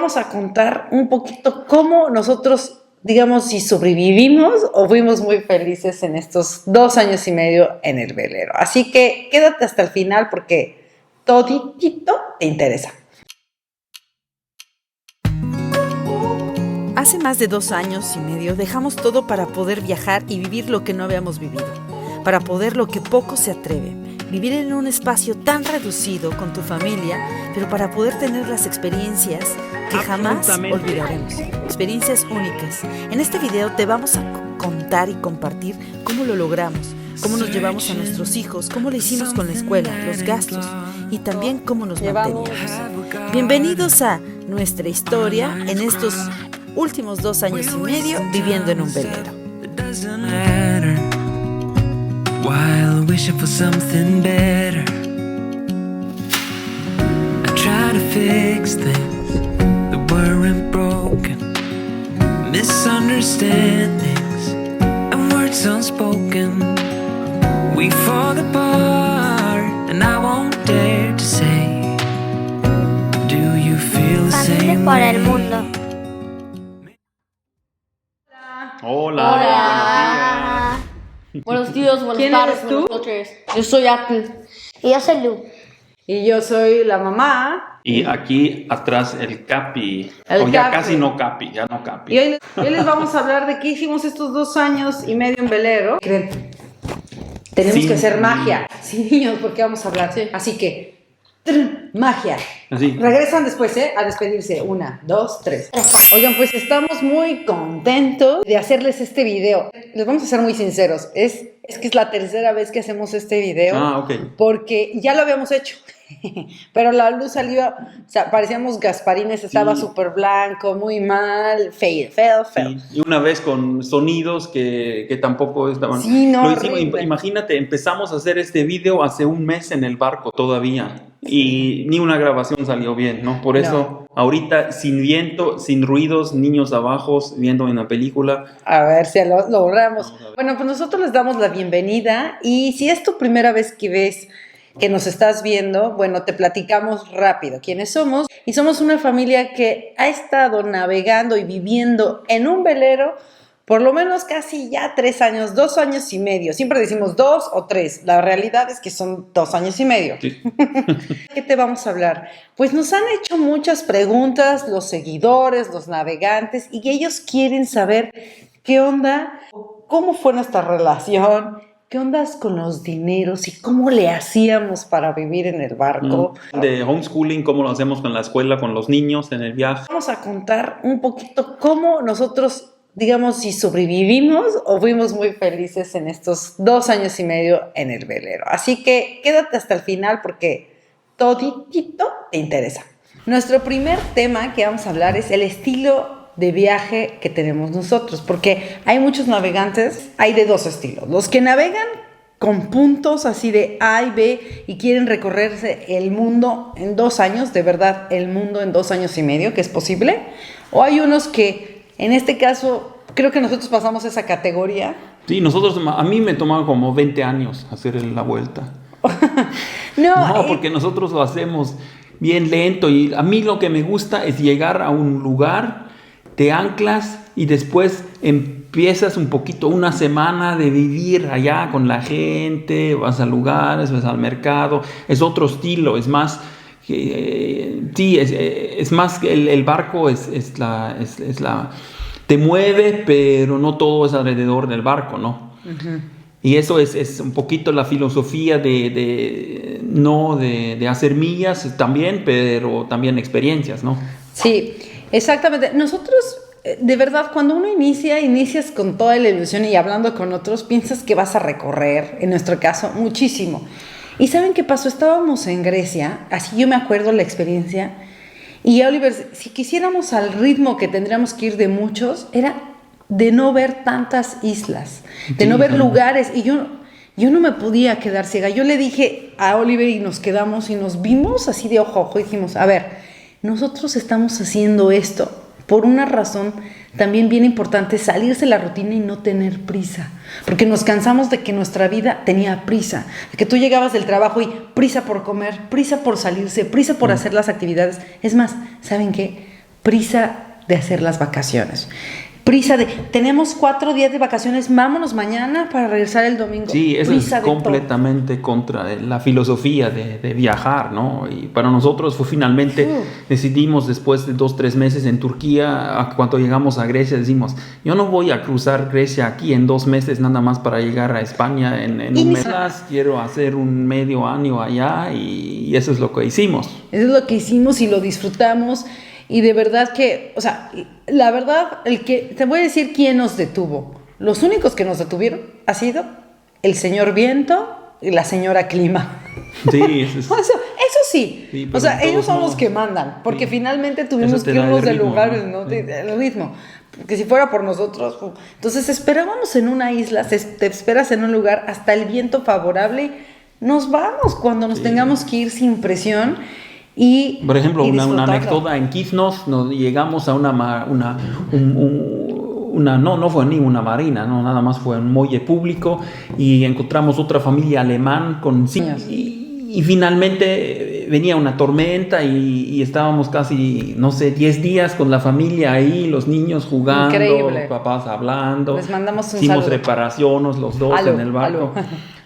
vamos a contar un poquito cómo nosotros, digamos, si sobrevivimos o fuimos muy felices en estos 2 años y medio en el velero. Así que quédate hasta el final porque toditito te interesa. Hace más de 2 años y medio dejamos todo para poder viajar y vivir lo que no habíamos vivido, para poder lo que pocos se atreven, vivir en un espacio tan reducido con tu familia, pero para poder tener las experiencias que jamás olvidaremos, experiencias únicas. En este video te vamos a contar y compartir cómo lo logramos, cómo nos llevamos a nuestros hijos, cómo lo hicimos con la escuela, los gastos y también cómo nos manteníamos. Bienvenidos a nuestra historia en estos últimos 2 años y medio viviendo en un velero. While wishing for something better, I try to fix things that weren't broken, misunderstandings and words unspoken. We fall apart and I won't dare to say, do you feel the same por el way? mundo. Hola. Hola. Buenos días, buenas ¿Quién tardes, eres tú? buenas noches. Yo soy Apple. Y yo soy Lu. Y yo soy la mamá. Y aquí atrás el Capi. El O ya Capi. casi no Capi, ya no Capi. Y hoy les vamos a hablar de qué hicimos estos 2 años y medio en velero. ¿Creen? Tenemos Sin que hacer niños. magia. Sin niños, porque vamos a hablar. Sí. Así que, magia. Así. Regresan después, a despedirse. 1, 2, 3. Oigan, pues estamos muy contentos de hacerles este video. Les vamos a ser muy sinceros. Es que es la tercera vez que hacemos este video. Ah, ok. Porque ya lo habíamos hecho. Pero la luz salió, o sea, parecíamos Gasparines, estaba Sí. súper blanco, muy mal, feo. Sí, y una vez con sonidos que tampoco estaban. Sí, no, Lo hicimos, horrible. imagínate, empezamos a hacer este video hace un mes en el barco todavía. Y ni una grabación salió bien, ¿no? Por eso, ahorita sin viento, sin ruidos, niños abajo viendo una película. A ver si lo logramos. Vamos a ver. Bueno, pues nosotros les damos la bienvenida y si es tu primera vez que ves que nos estás viendo, bueno, te platicamos rápido quiénes somos. Y somos una familia que ha estado navegando y viviendo en un velero por lo menos casi ya 3 años, 2 años y medio. Siempre decimos 2 o 3. La realidad es que son 2 años y medio. Sí. ¿Qué te vamos a hablar? Pues nos han hecho muchas preguntas los seguidores, los navegantes, y ellos quieren saber qué onda, cómo fue nuestra relación, qué ondas con los dineros y cómo le hacíamos para vivir en el barco. De homeschooling, cómo lo hacemos con la escuela, con los niños en el viaje. Vamos a contar un poquito cómo nosotros, digamos, si sobrevivimos o fuimos muy felices en estos 2 años y medio en el velero. Así que quédate hasta el final porque toditito te interesa. Nuestro primer tema que vamos a hablar es el estilo de viaje que tenemos nosotros, porque hay muchos navegantes, hay de 2 estilos. Los que navegan con puntos así de A y B y quieren recorrerse el mundo en 2 años, de verdad, el mundo en 2 años y medio, que es posible. O hay unos que, en este caso, creo que nosotros pasamos esa categoría. Sí, a mí me tomaba como 20 años hacer la vuelta. No, porque nosotros lo hacemos bien lento y a mí lo que me gusta es llegar a un lugar, te anclas y después empiezas un poquito, una semana de vivir allá con la gente, vas a lugares, vas al mercado, es otro estilo, es más, sí, es más que el barco es la, te mueve, pero no todo es alrededor del barco, ¿no? Uh-huh. Y eso es un poquito la filosofía de hacer millas también, pero también experiencias, ¿no? Sí, exactamente. Nosotros, de verdad, cuando uno inicias con toda la ilusión y hablando con otros, piensas que vas a recorrer, en nuestro caso, muchísimo. ¿Y saben qué pasó? Estábamos en Grecia, así yo me acuerdo la experiencia, y Oliver, si quisiéramos al ritmo que tendríamos que ir de muchos, era de no ver tantas islas, de sí, no ver lugares, y yo no me podía quedar ciega. Yo le dije a Oliver y nos quedamos y nos vimos así de ojo a ojo y dijimos, a ver, nosotros estamos haciendo esto por una razón también bien importante, salirse de la rutina y no tener prisa, porque nos cansamos de que nuestra vida tenía prisa, de que tú llegabas del trabajo y prisa por comer, prisa por salirse, prisa por hacer las actividades. Es más, ¿saben qué? prisa de hacer las vacaciones. Prisa de, tenemos 4 días de vacaciones, vámonos mañana para regresar el domingo. Sí, eso prisa es completamente contra la filosofía de viajar, ¿no? Y para nosotros fue finalmente, decidimos después de 2-3 meses en Turquía, cuando llegamos a Grecia, decimos, yo no voy a cruzar Grecia aquí en 2 meses nada más para llegar a España en un mes. Quiero hacer un medio año allá y eso es lo que hicimos. Eso es lo que hicimos y lo disfrutamos. Y de verdad que, o sea, la verdad, te voy a decir quién nos detuvo. Los únicos que nos detuvieron ha sido el señor viento y la señora clima. Sí, eso sí. O sea, ellos son los que mandan, porque finalmente tuvimos que irnos de lugares, ¿no? El ritmo. Porque si fuera por nosotros. Entonces esperábamos en una isla, te esperas en un lugar hasta el viento favorable, nos vamos cuando nos tengamos que ir sin presión. Y, por ejemplo, una anécdota, en Kifnos nos llegamos a no fue ni una marina, no, nada más fue un muelle público y encontramos otra familia alemán con y finalmente venía una tormenta y estábamos casi, no sé, 10 días con la familia ahí, los niños jugando, increíble. Los papás hablando. Les mandamos un hicimos saludo. reparaciones los dos en el barco,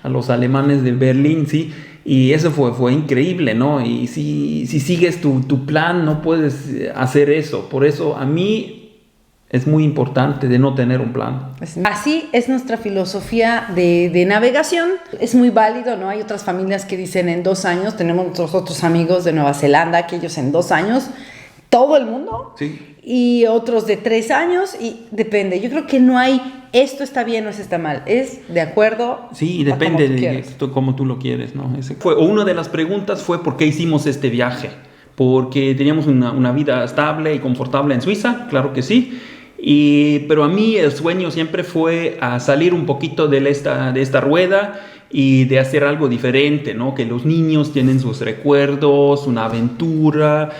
a los alemanes de Berlín, sí. Y eso fue increíble, ¿no? Y si sigues tu plan, no puedes hacer eso. Por eso a mí es muy importante de no tener un plan. Así es nuestra filosofía de navegación. Es muy válido, ¿no? Hay otras familias que dicen en 2 años. Tenemos nuestros otros amigos de Nueva Zelanda que ellos en 2 años, todo el mundo. Sí. Y otros de 3 años y depende. Yo creo que no hay esto está bien o esto está mal. Es de acuerdo. Sí, depende de cómo tú lo quieres, ¿no? Una de las preguntas fue ¿por qué hicimos este viaje? Porque teníamos una vida estable y confortable en Suiza, claro que sí. Pero a mí el sueño siempre fue a salir un poquito de esta rueda y de hacer algo diferente, ¿no? Que los niños tienen sus recuerdos, una aventura,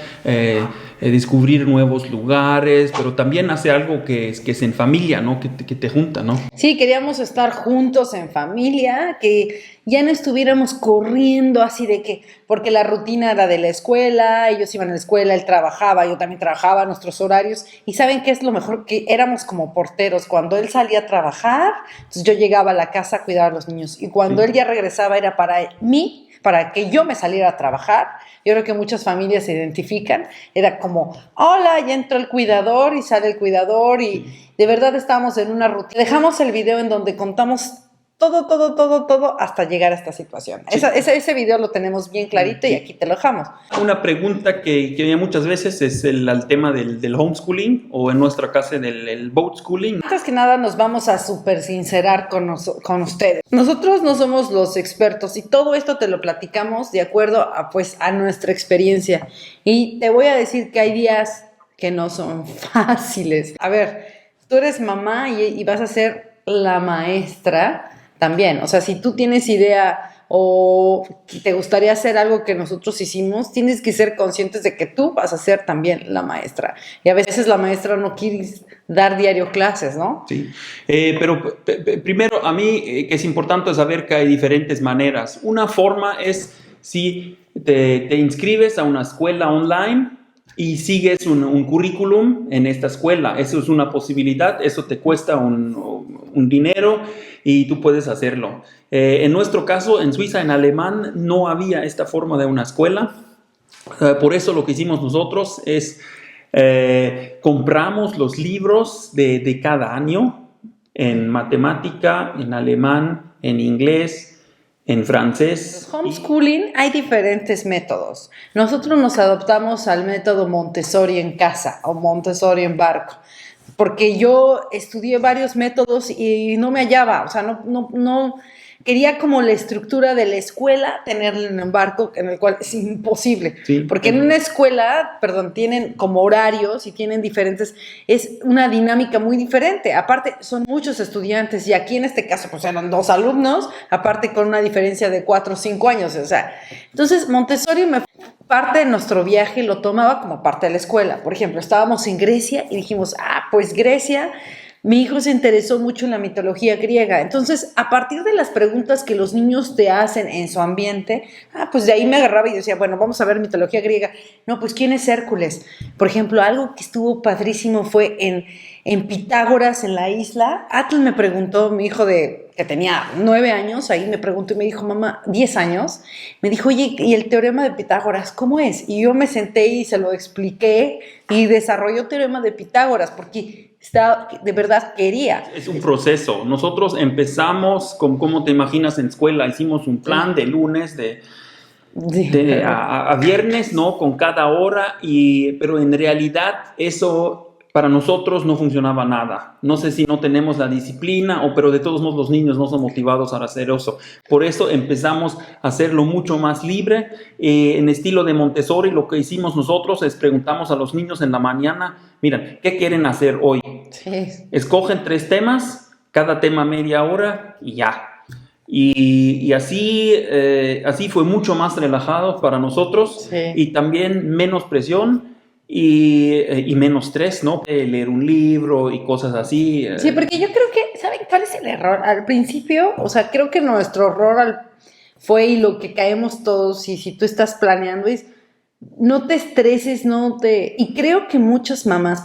descubrir nuevos lugares, pero también hacer algo que es en familia, ¿no? Que te junta, ¿no? Sí, queríamos estar juntos en familia, que ya no estuviéramos corriendo así de que, porque la rutina era de la escuela, ellos iban a la escuela, él trabajaba, yo también trabajaba, nuestros horarios, y ¿saben qué es lo mejor? Que éramos como porteros, cuando él salía a trabajar, entonces yo llegaba a la casa a cuidar a los niños, y cuando él ya regresaba era para mí, para que yo me saliera a trabajar. Yo creo que muchas familias se identifican, era como, hola, ya entró el cuidador y sale el cuidador y de verdad estábamos en una rutina. Dejamos el video en donde contamos todo hasta llegar a esta situación. Sí. Ese video lo tenemos bien clarito y aquí te lo dejamos. Una pregunta que viene muchas veces es el tema del homeschooling o en nuestra casa del boat schooling. Antes que nada nos vamos a súper sincerar con ustedes. Nosotros no somos los expertos y todo esto te lo platicamos de acuerdo a nuestra experiencia. Y te voy a decir que hay días que no son fáciles. A ver, tú eres mamá y vas a ser la maestra también. O sea, si tú tienes idea o te gustaría hacer algo que nosotros hicimos, tienes que ser conscientes de que tú vas a ser también la maestra. Y a veces la maestra no quiere dar diario clases, ¿no? Sí, pero primero a mí que es importante saber que hay diferentes maneras. Una forma es si te inscribes a una escuela online y sigues un currículum en esta escuela. Eso es una posibilidad, eso te cuesta un dinero y tú puedes hacerlo. En nuestro caso, en Suiza, en alemán, no había esta forma de una escuela. Por eso lo que hicimos nosotros es compramos los libros de cada año en matemática, en alemán, en inglés, en francés. En homeschooling hay diferentes métodos. Nosotros nos adoptamos al método Montessori en casa o Montessori en barco, porque yo estudié varios métodos y no me hallaba, o sea, no quería como la estructura de la escuela tenerla en un barco, en el cual es imposible, sí, porque en una escuela, tienen como horarios y tienen diferentes, es una dinámica muy diferente, aparte son muchos estudiantes y aquí en este caso pues eran 2 alumnos, aparte con una diferencia de 4 o 5 años, o sea, entonces Montessori parte de nuestro viaje lo tomaba como parte de la escuela. Por ejemplo, estábamos en Grecia y dijimos, pues Grecia mi hijo se interesó mucho en la mitología griega. Entonces, a partir de las preguntas que los niños te hacen en su ambiente, pues de ahí me agarraba y decía, bueno, vamos a ver mitología griega. No, pues ¿quién es Hércules? Por ejemplo, algo que estuvo padrísimo fue en Pitágoras, en la isla. Atl me preguntó, mi hijo que tenía 9 años, ahí me preguntó y me dijo, mamá, 10 años, me dijo, oye, ¿y el teorema de Pitágoras cómo es? Y yo me senté y se lo expliqué y desarrolló teorema de Pitágoras, porque de verdad quería. Es un proceso. Nosotros empezamos con, ¿cómo te imaginas en escuela? Hicimos un plan de lunes, a viernes, ¿no? Con cada hora, pero en realidad eso para nosotros no funcionaba nada. No sé si no tenemos la disciplina, pero de todos modos los niños no son motivados a hacer eso. Por eso empezamos a hacerlo mucho más libre. En estilo de Montessori, lo que hicimos nosotros es preguntamos a los niños en la mañana, miren, ¿qué quieren hacer hoy? Sí. Escogen 3 temas, cada tema media hora y ya. Y así fue mucho más relajado para nosotros, sí. Y también menos presión. Y menos estrés, ¿no? Leer un libro y cosas así. Sí, porque yo creo que, ¿saben cuál es el error? Al principio, o sea, creo que nuestro error fue y lo que caemos todos, y si tú estás planeando, es no te estreses, y creo que muchas mamás,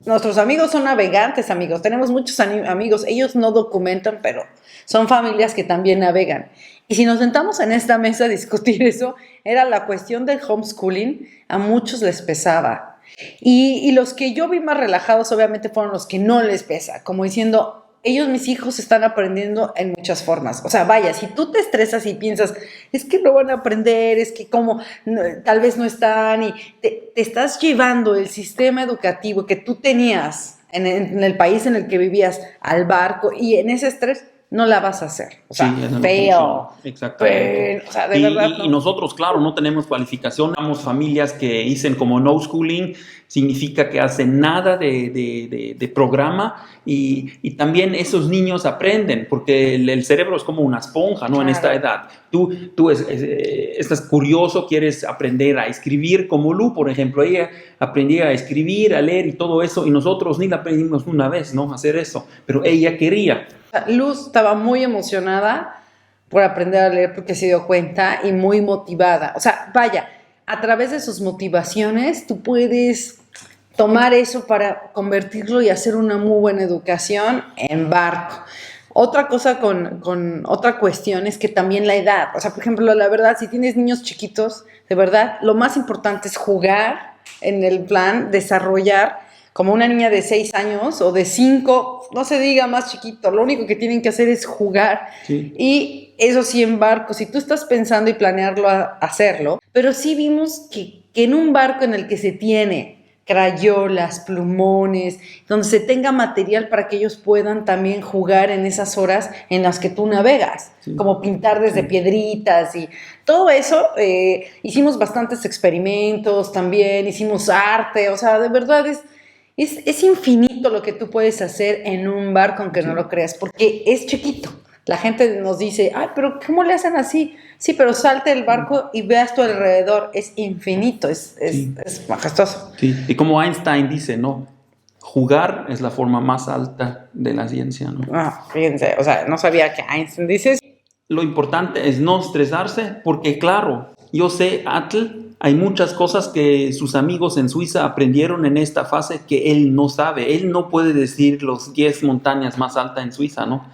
nuestros amigos son navegantes, amigos, tenemos muchos amigos, ellos no documentan, pero son familias que también navegan. Y si nos sentamos en esta mesa a discutir eso, era la cuestión del homeschooling, a muchos les pesaba. Y los que yo vi más relajados, obviamente, fueron los que no les pesa, como diciendo, mis hijos están aprendiendo en muchas formas. O sea, vaya, si tú te estresas y piensas, es que no van a aprender, es que tal vez no están, y te estás llevando el sistema educativo que tú tenías en el país en el que vivías al barco, y en ese estrés no la vas a hacer. O sea, feo. Exactamente. O sea, de verdad. Y nosotros, claro, no tenemos cualificación. Tenemos familias que dicen como no schooling, significa que hacen nada de programa, y también esos niños aprenden, porque el cerebro es como una esponja, ¿no? Claro. En esta edad. Tú estás curioso, quieres aprender a escribir, como Lu, por ejemplo. Ella aprendía a escribir, a leer y todo eso, y nosotros ni la aprendimos una vez, ¿no? Hacer eso. Pero ella quería. Luz estaba muy emocionada por aprender a leer porque se dio cuenta, y muy motivada. O sea, vaya, a través de sus motivaciones tú puedes tomar eso para convertirlo y hacer una muy buena educación en barco. Otra cosa con otra cuestión es que también la edad. O sea, por ejemplo, la verdad, si tienes niños chiquitos, de verdad, lo más importante es jugar en el plan, desarrollar, como una niña de 6 años o de 5, no se diga más chiquito, lo único que tienen que hacer es jugar. Sí. Y eso sí, en barco, si tú estás pensando y planearlo hacerlo, pero sí vimos que en un barco en el que se tiene crayolas, plumones, donde se tenga material para que ellos puedan también jugar en esas horas en las que tú navegas, sí. Como pintar desde piedritas y todo eso. Hicimos bastantes experimentos también, hicimos arte, o sea, de verdad es infinito lo que tú puedes hacer en un barco, aunque no lo creas, porque es chiquito. La gente nos dice, ay, pero ¿cómo le hacen así? Sí, pero salte del barco y veas tu alrededor. Es infinito, es majestuoso. Sí, y como Einstein dice, ¿no? Jugar es la forma más alta de la ciencia, ¿no? Fíjense, o sea, no sabía que Einstein dice eso. Lo importante es no estresarse, porque claro, yo sé, Atl, hay muchas cosas que sus amigos en Suiza aprendieron en esta fase que él no sabe. Él no puede decir los 10 montañas más altas en Suiza, ¿no?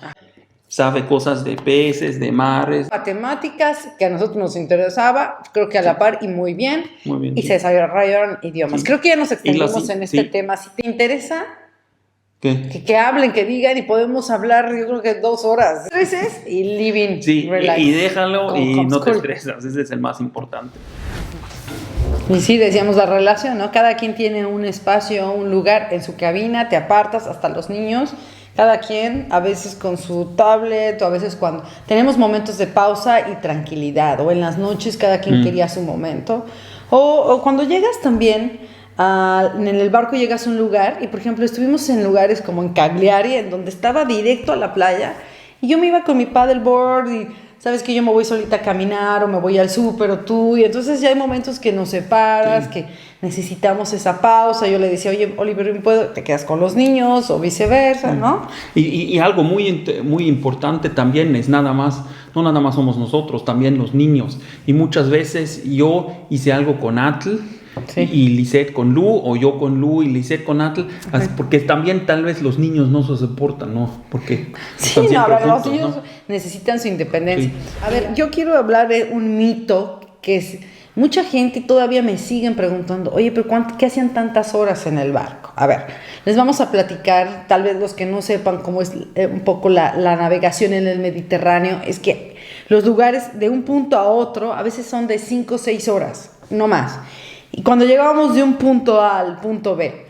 Sabe cosas de peces, de mares. Matemáticas, que a nosotros nos interesaba, creo que a la par y muy bien. Muy bien. Y se desarrollaron idiomas. Sí. Creo que ya nos extendimos en este sí. tema. Si te interesa, ¿qué? Que hablen, que digan, y podemos hablar, yo creo que 2 horas. Estreses y living. Sí, relax, y déjalo y homeschool. No te estresas. Ese es el más importante. Y sí, decíamos la relación, ¿no? Cada quien tiene un espacio, un lugar en su cabina, te apartas, hasta los niños. Cada quien, a veces con su tablet, o a veces cuando tenemos momentos de pausa y tranquilidad, o en las noches cada quien quería su momento, o cuando llegas también, en el barco llegas a un lugar, y por ejemplo estuvimos en lugares como en Cagliari, en donde estaba directo a la playa, y yo me iba con mi paddleboard y sabes que yo me voy solita a caminar o me voy al súper o tú, y entonces ya hay momentos que nos separas, que necesitamos esa pausa. Yo le decía, oye, Oliver, te quedas con los niños o viceversa, ¿no? Y algo muy importante también es no nada más somos nosotros, también los niños. Y muchas veces yo hice algo con Atl, y Lisette con Lu, o yo con Lu y Lisette con Atl, porque también tal vez los niños no se soportan, ¿no? Porque los niños necesitan su independencia. Sí. A ver, yo quiero hablar de un mito que es, mucha gente todavía me siguen preguntando, oye, pero ¿qué hacían tantas horas en el barco? A ver, les vamos a platicar, tal vez los que no sepan cómo es un poco la navegación en el Mediterráneo, es que los lugares de un punto a otro a veces son de 5 o 6 horas, no más. Y cuando llegábamos de un punto A al punto B,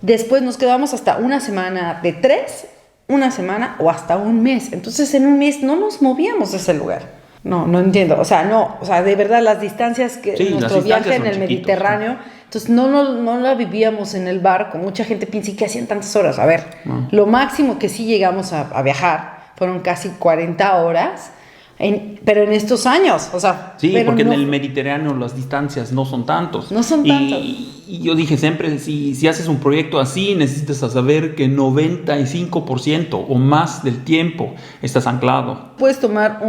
después nos quedábamos hasta una semana de 3, una semana o hasta un mes. Entonces en un mes no nos movíamos de ese lugar. No entiendo. O sea, de verdad las distancias que nuestro viaje en el Mediterráneo, entonces no la vivíamos en el barco. Mucha gente piensa, ¿y qué hacían tantas horas? A ver, lo máximo que sí llegamos a viajar fueron casi 40 horas. Pero en estos años, o sea... Sí, porque en el Mediterráneo las distancias no son tantos. No son tantos. Y yo dije siempre, si haces un proyecto así, necesitas saber que 95% o más del tiempo estás anclado. Puedes tomar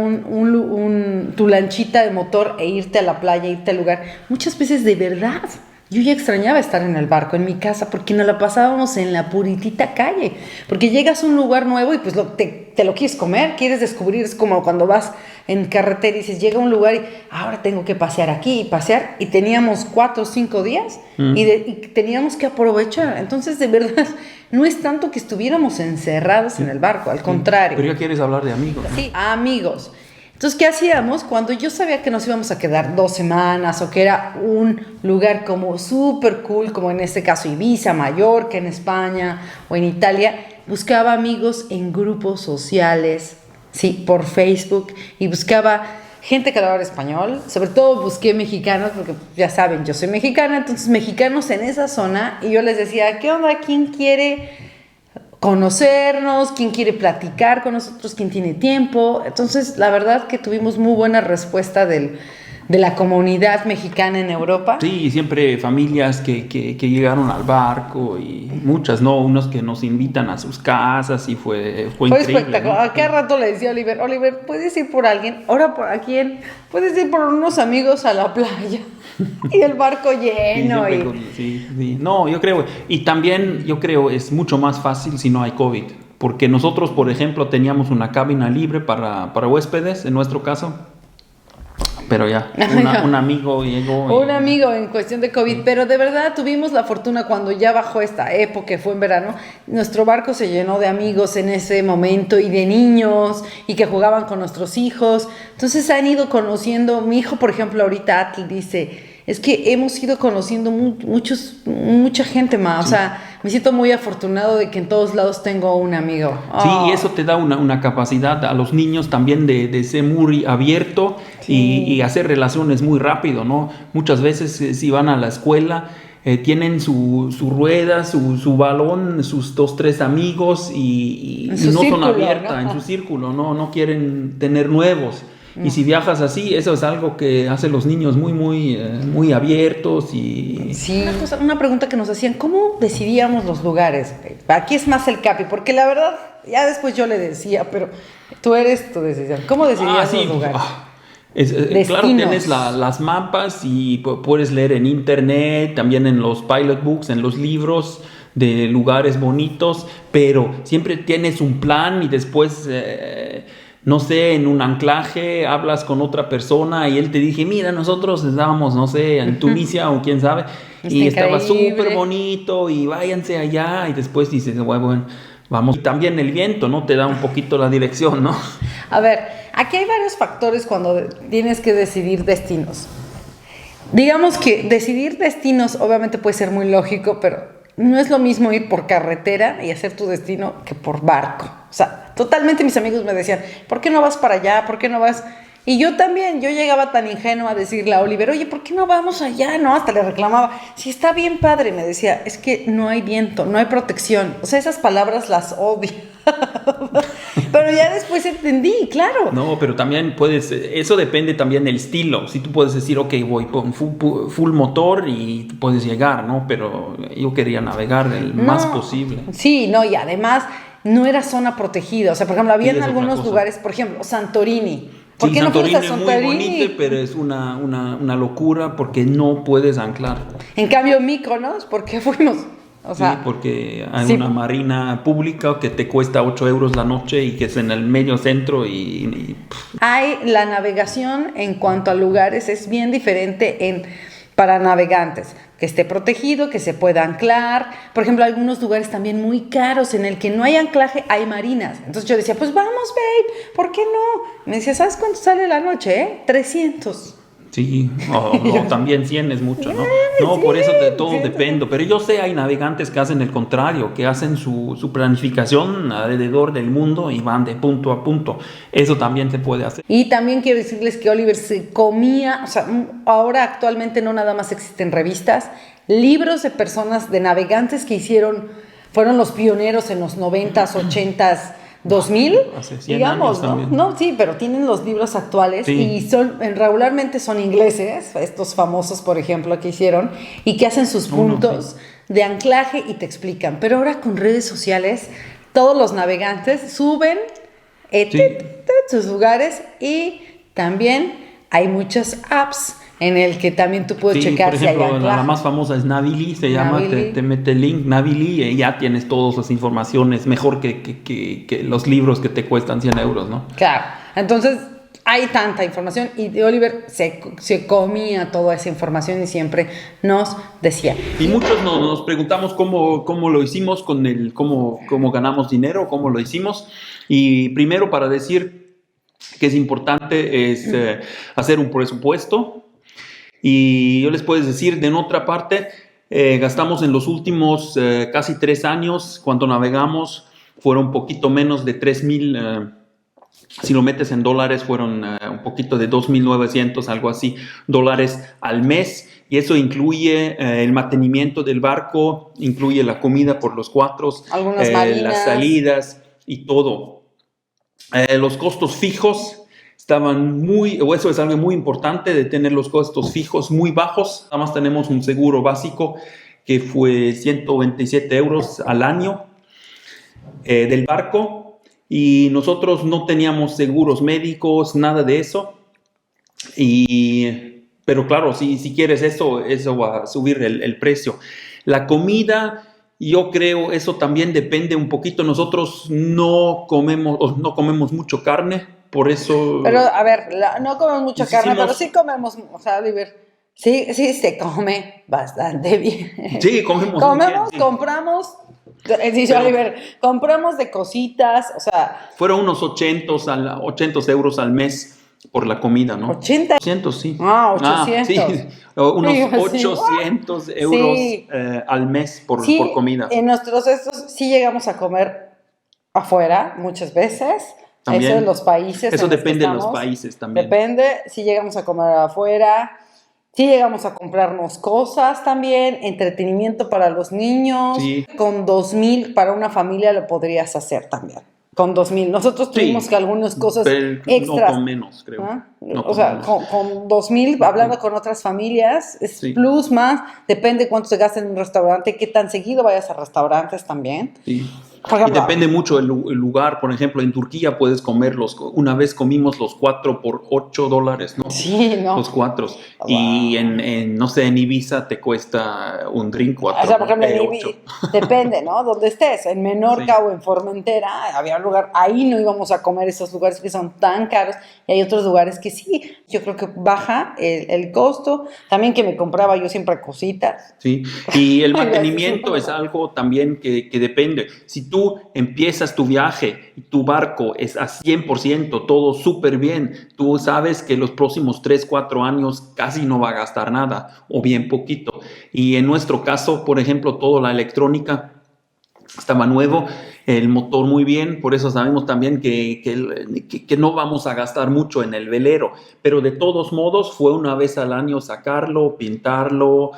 tu lanchita de motor e irte a la playa, irte al lugar. Muchas veces de verdad... Yo ya extrañaba estar en el barco, en mi casa, porque nos la pasábamos en la puritita calle. Porque llegas a un lugar nuevo y pues te lo quieres comer, quieres descubrir. Es como cuando vas en carretera y dices, llega a un lugar y ahora tengo que pasear aquí y pasear. Y teníamos 4 o 5 días y teníamos que aprovechar. Entonces, de verdad, no es tanto que estuviéramos encerrados en el barco, al contrario. Pero ya quieres hablar de amigos, ¿no? Sí, amigos. Entonces, ¿qué hacíamos? Cuando yo sabía que nos íbamos a quedar 2 semanas o que era un lugar como súper cool, como en este caso Ibiza, Mallorca, en España o en Italia, buscaba amigos en grupos sociales, sí, por Facebook, y buscaba gente que hablaba español. Sobre todo busqué mexicanos, porque ya saben, yo soy mexicana, entonces mexicanos en esa zona, y yo les decía, ¿qué onda? ¿Quién quiere conocernos? ¿Quién quiere platicar con nosotros? ¿Quién tiene tiempo? Entonces, la verdad que tuvimos muy buena respuesta de la comunidad mexicana en Europa. Sí, siempre familias que llegaron al barco y muchas, ¿no? Unos que nos invitan a sus casas y fue increíble, espectacular, ¿no? A cada rato le decía a Oliver, ¿puedes ir por alguien? ¿Ahora por a quién? ¿Puedes ir por unos amigos a la playa? Y el barco lleno. Sí. No, yo creo, y también yo creo es mucho más fácil si no hay COVID, porque nosotros, por ejemplo, teníamos una cabina libre para huéspedes, en nuestro caso, pero ya, un amigo llegó. Un amigo en cuestión de COVID, pero de verdad tuvimos la fortuna cuando ya bajó esta época, que fue en verano, nuestro barco se llenó de amigos en ese momento y de niños y que jugaban con nuestros hijos. Entonces han ido conociendo, mi hijo, por ejemplo, ahorita Atl dice, es que hemos ido conociendo mucha gente más, sí. O sea, me siento muy afortunado de que en todos lados tengo un amigo. Sí, y eso te da una capacidad a los niños también de ser muy abierto, sí. y hacer relaciones muy rápido, ¿no? Muchas veces si van a la escuela, tienen su rueda, su balón, sus 2, 3 amigos y no círculo, son abiertas, ¿no? En su círculo, no quieren tener nuevos. Y si viajas así, eso es algo que hace los niños muy abiertos y... Sí. Una pregunta que nos hacían, ¿cómo decidíamos los lugares? Aquí es más el Capi, porque la verdad, ya después yo le decía, pero tú eres tu decisión. ¿Cómo decidías los lugares? Claro, tienes las mapas y puedes leer en internet, también en los pilot books, en los libros de lugares bonitos, pero siempre tienes un plan y después... no sé, en un anclaje hablas con otra persona y él te dije, mira, nosotros estábamos, no sé, en Tunisia o quién sabe, y estaba súper bonito y váyanse allá, y después dices, bueno, vamos. Y también el viento, ¿no? Te da un poquito la dirección, ¿no? A ver, aquí hay varios factores cuando tienes que decidir destinos. Digamos que decidir destinos obviamente puede ser muy lógico, pero no es lo mismo ir por carretera y hacer tu destino que por barco. O sea, totalmente mis amigos me decían, ¿por qué no vas para allá? ¿Por qué no vas? Y yo también, yo llegaba tan ingenua a decirle a Oliver, oye, ¿por qué no vamos allá? No, hasta le reclamaba, si está bien padre, me decía, es que no hay viento, no hay protección. O sea, esas palabras las odio. Pero Pero ya después entendí, claro. No, pero también eso depende también del estilo. Si tú puedes decir, ok, voy con full motor y puedes llegar, ¿no? Pero yo quería navegar el más posible. Sí, no, y además no era zona protegida. O sea, por ejemplo, había Sí, en es otra algunos cosa. lugares, por ejemplo, Santorini. ¿Por Sí, qué no fuiste a Santorini es muy Santorini? bonito, pero es una locura porque no puedes anclar. En cambio, Mykonos, ¿por qué fuimos? O sea, Sí, porque hay sí. una marina pública que te cuesta 8 euros la noche y que es en el medio centro y Hay la navegación en cuanto a lugares es bien diferente para navegantes, que esté protegido, que se pueda anclar. Por ejemplo, algunos lugares también muy caros en el que no hay anclaje, hay marinas. Entonces yo decía, pues vamos, babe, ¿por qué no? Me decía, ¿sabes cuánto sale la noche? 300. sí, o también 100 es mucho, ¿no? No, por eso de todo depende. Pero yo sé, hay navegantes que hacen el contrario, que hacen su planificación alrededor del mundo y van de punto a punto. Eso también se puede hacer. Y también quiero decirles que Oliver se comía, o sea, ahora actualmente no nada más existen revistas, libros de personas, de navegantes que fueron los pioneros en los 90s, 80s, 2000, Hace 100 digamos, años ¿no? también. No, sí, pero tienen los libros actuales Sí. y regularmente son ingleses, estos famosos, por ejemplo, que hicieron, y que hacen sus puntos de anclaje y te explican. Pero ahora con redes sociales, todos los navegantes suben sus lugares y también hay muchas apps en el que también tú puedes Sí, checar por si hay ejemplo, anclaje. la más famosa es Navily, se llama, Navily. te mete el link Navily y ya tienes todas las informaciones, mejor que los libros que te cuestan 100 euros, ¿no? Claro, entonces hay tanta información y Oliver se comía toda esa información y siempre nos decía. Y muchos nos preguntamos cómo lo hicimos cómo ganamos dinero, cómo lo hicimos. Y primero para decir que es importante es hacer un presupuesto. Y yo les puedo decir, de otra parte, gastamos en los últimos casi 3 años, cuando navegamos, fueron un poquito menos de 3,000, si lo metes en dólares, fueron un poquito de 2,900, algo así, dólares al mes. Y eso incluye el mantenimiento del barco, incluye la comida por los 4, Algunas marinas, las salidas y todo. Los costos fijos estaban eso es algo muy importante, de tener los costos fijos muy bajos. Nada más tenemos un seguro básico que fue 127 euros al año del barco, y nosotros no teníamos seguros médicos, nada de eso. Pero claro, si quieres eso va a subir el precio. La comida, yo creo, eso también depende un poquito. Nosotros no comemos mucho carne, por eso... Pero a ver, no comemos mucha carne, hicimos- pero sí comemos, o sea, Oliver, sí se come bastante bien. Sí, comemos muy bien, sí. Compramos, dice Pero- Oliver, compramos de cositas, o sea, Fueron unos 80 euros al mes por la comida, ¿no? 80. 800, sí. Ah, 800. Sí, unos Digo, sí. 800 euros Sí. al mes por Sí, comida. en nuestros estos sí llegamos a comer afuera muchas veces. También. Eso de los países. Eso en los que depende de los estamos. países también. Depende, si llegamos a comer afuera, si llegamos a comprarnos cosas también, entretenimiento para los niños. Sí. Con 2,000 para una familia lo podrías hacer también. Con 2,000. Nosotros tuvimos Sí, que algunas cosas pero extras. No con menos, creo. ¿Ah? No O con sea, menos. con 2,000, hablando con otras familias, es Sí. plus más, depende cuánto se gasta en un restaurante, qué tan seguido vayas a restaurantes también. Sí. Por Y ejemplo, depende mucho el lugar. Por ejemplo, en Turquía puedes comer una vez comimos los 4 por $8, ¿no? sí, ¿no? Los 4. Y no sé, en Ibiza te cuesta un drink 4. O sea, por ejemplo, en 8. depende, ¿no? Donde estés, en Menorca Sí. o en Formentera, había un lugar, ahí no íbamos a comer esos lugares que son tan caros, y hay otros lugares que sí, yo creo que baja el costo, también que me compraba yo siempre cositas. Sí, y el Ay, mantenimiento gracias. es algo también que depende. Si tú empiezas tu viaje y tu barco es a 100%, todo súper bien, tú sabes que los próximos 3, 4 años casi no va a gastar nada o bien poquito. Y en nuestro caso, por ejemplo, toda la electrónica estaba nuevo, el motor muy bien, por eso sabemos también que no vamos a gastar mucho en el velero, pero de todos modos fue una vez al año sacarlo, pintarlo,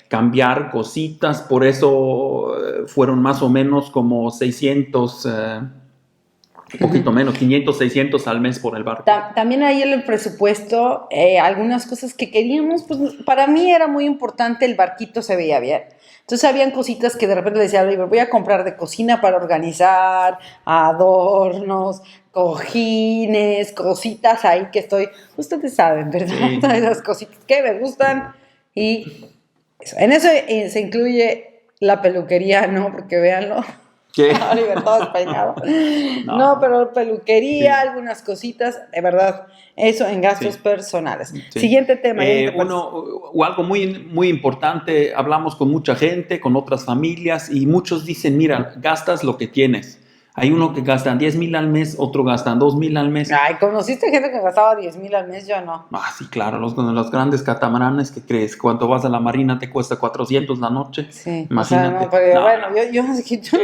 cambiar cositas, por eso fueron más o menos como 600 Un poquito menos, 500, 600 al mes por el barco. También ahí en el presupuesto, algunas cosas que queríamos, pues para mí era muy importante, el barquito se veía bien. Entonces habían cositas que de repente le decía, Oliver, voy a comprar de cocina para organizar, adornos, cojines, cositas ahí que ustedes saben, ¿verdad? Sí. Todas esas cositas que me gustan y eso. En eso se incluye la peluquería, ¿no? Porque véanlo. ¿Qué? Oliver todo despeinado. No. No, pero peluquería, Sí. algunas cositas, de verdad, eso en gastos Sí. personales. Sí. Siguiente tema. O algo muy, muy importante, hablamos con mucha gente, con otras familias, y muchos dicen, mira, gastas lo que tienes. Hay uno que gastan 10,000 al mes, otro gastan 2,000 al mes. Ay, ¿conociste gente que gastaba 10,000 al mes? Yo no. Ah, sí, claro, los grandes catamaranes, ¿qué crees? Cuando vas a la marina te cuesta 400 la noche. Sí, Imagínate. O sea, no, pero No, bueno, no. yo no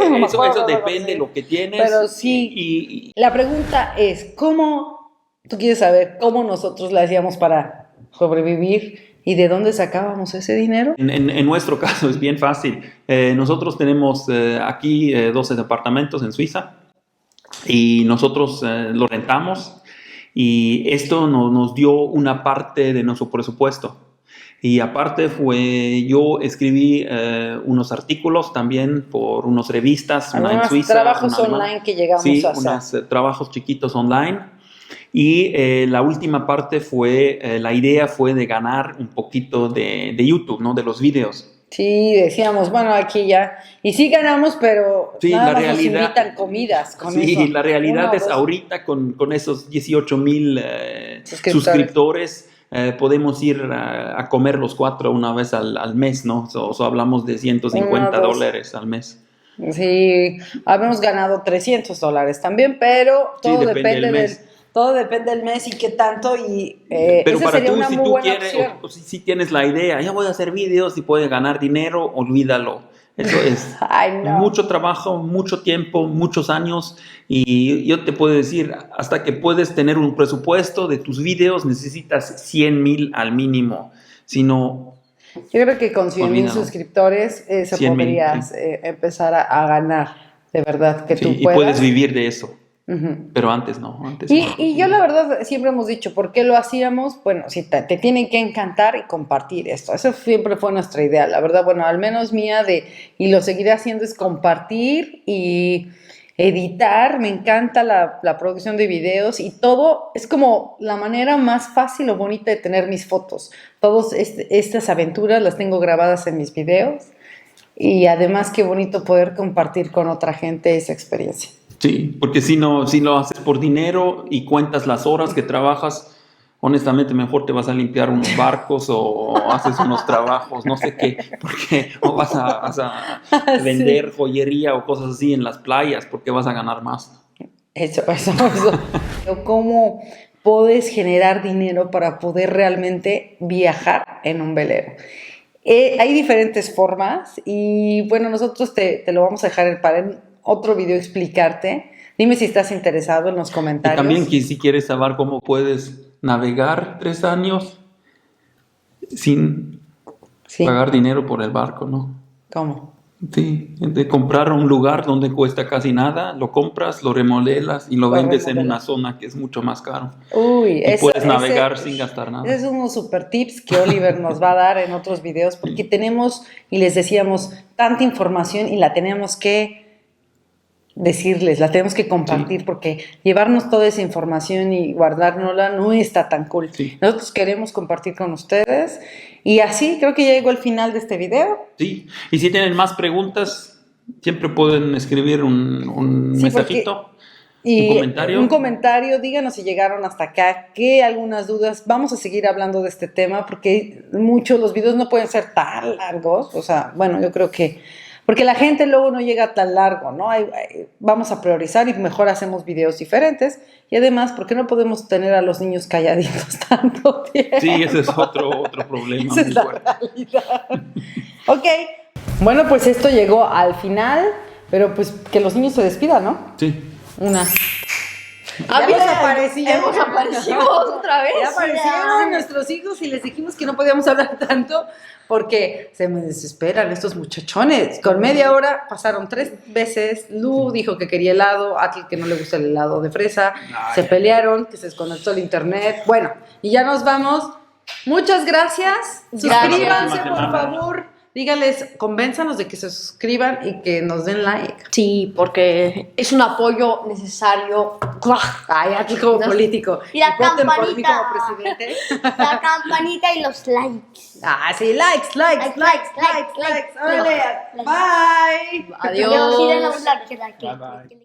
me Eso acuerdo de depende de lo que tienes. Pero sí, Y la pregunta es, tú quieres saber cómo nosotros la hacíamos para sobrevivir y de dónde sacábamos ese dinero? en nuestro caso es bien fácil. Nosotros tenemos aquí 12 departamentos en Suiza y nosotros lo rentamos y esto nos dio una parte de nuestro presupuesto. Y aparte yo escribí unos artículos también por unas revistas, una en Algunos Suiza. trabajos una alemana. online que llegamos Sí, a hacer. unos trabajos chiquitos online. Y la última parte la idea fue de ganar un poquito de YouTube, ¿no? De los videos. Sí, decíamos, bueno, aquí ya. Y sí ganamos, pero Sí, nada la más realidad- nos invitan comidas con Sí, eso. la realidad Uno, es dos. ahorita con esos 18,000 suscriptores, podemos ir a comer los 4 una vez al mes, ¿no? O hablamos de 150 Uno, dos. $100 al mes. Sí, habíamos ganado $300 también, pero Sí, todo depende del mes. todo depende del mes y qué tanto, y Pero esa para sería tú, una si muy tú buena quieres, opción. o si tienes la idea, ya voy a hacer videos y puedes ganar dinero, olvídalo. Eso es Ay, no. mucho trabajo, mucho tiempo, muchos años. Y yo te puedo decir, hasta que puedes tener un presupuesto de tus videos, necesitas 100,000 al mínimo. Si no, Yo creo que con 100,000 Olvídalo. suscriptores se 100,000, podrías sí. Empezar a ganar, de verdad, que sí, tú y puedas. puedes vivir de eso. Ujú. Pero antes no. Antes Y, no. y yo la verdad siempre hemos dicho, ¿por qué lo hacíamos? Bueno, si te tiene que encantar y compartir esto. Eso siempre fue nuestra idea, la verdad, bueno, al menos mía y lo seguiré haciendo, es compartir y editar. Me encanta la producción de videos y todo es como la manera más fácil o bonita de tener mis fotos. Todas estas aventuras las tengo grabadas en mis videos y además qué bonito poder compartir con otra gente esa experiencia. Sí, porque si lo haces por dinero y cuentas las horas que trabajas, honestamente mejor te vas a limpiar unos barcos o haces unos trabajos, no sé qué, porque o vas a vender joyería o cosas así en las playas, porque vas a ganar más. Eso. ¿Cómo puedes generar dinero para poder realmente viajar en un velero? Hay diferentes formas y bueno, nosotros te lo vamos a dejar en otro video explicarte. Dime si estás interesado en los Y comentarios. también que si quieres saber cómo puedes navegar 3 años sin Sí. pagar dinero por el barco, ¿no? ¿Cómo? Sí, de comprar un lugar donde cuesta casi nada, lo compras, lo remodelas y lo vendes en una zona que es mucho más caro. Uy, Y puedes navegar sin gastar nada. Ese es unos super tips que Oliver nos va a dar en otros videos porque tenemos, y les decíamos, tanta información y la tenemos que decirles, la tenemos que compartir porque llevarnos toda esa información y guardárnosla no está tan cool. Sí. Nosotros queremos compartir con ustedes y así creo que ya llegó el final de este video. Sí, y si tienen más preguntas, siempre pueden escribir un Sí, mensajito, Y un comentario. Díganos si llegaron hasta acá, qué algunas dudas. Vamos a seguir hablando de este tema porque los videos no pueden ser tan largos. O sea, bueno, yo creo que porque la gente luego no llega tan largo, ¿no? Vamos a priorizar y mejor hacemos videos diferentes. Y además, ¿por qué no podemos tener a los niños calladitos tanto tiempo? Sí, ese es otro problema Esa es muy la fuerte. realidad. Ok. Bueno, pues esto llegó al final, pero pues que los niños se despidan, ¿no? Sí. Una. Hemos desaparecido. Hemos aparecimos otra vez. Ya aparecieron nuestros hijos y les dijimos que no podíamos hablar tanto porque se me desesperan estos muchachones. Con media hora pasaron 3 veces. Lu dijo que quería helado, Atl que no le gusta el helado de fresa. Se pelearon, que se desconectó el internet. Bueno, y ya nos vamos. Muchas gracias. Suscríbanse, por favor. Dígales, convénzanos de que se suscriban y que nos den like. Sí, porque es un apoyo necesario. Ay, aquí como político. Y la voten por mí campanita. como presidente. La campanita y los likes. Ah, sí, likes. Órale, bye. Adiós. Adiós.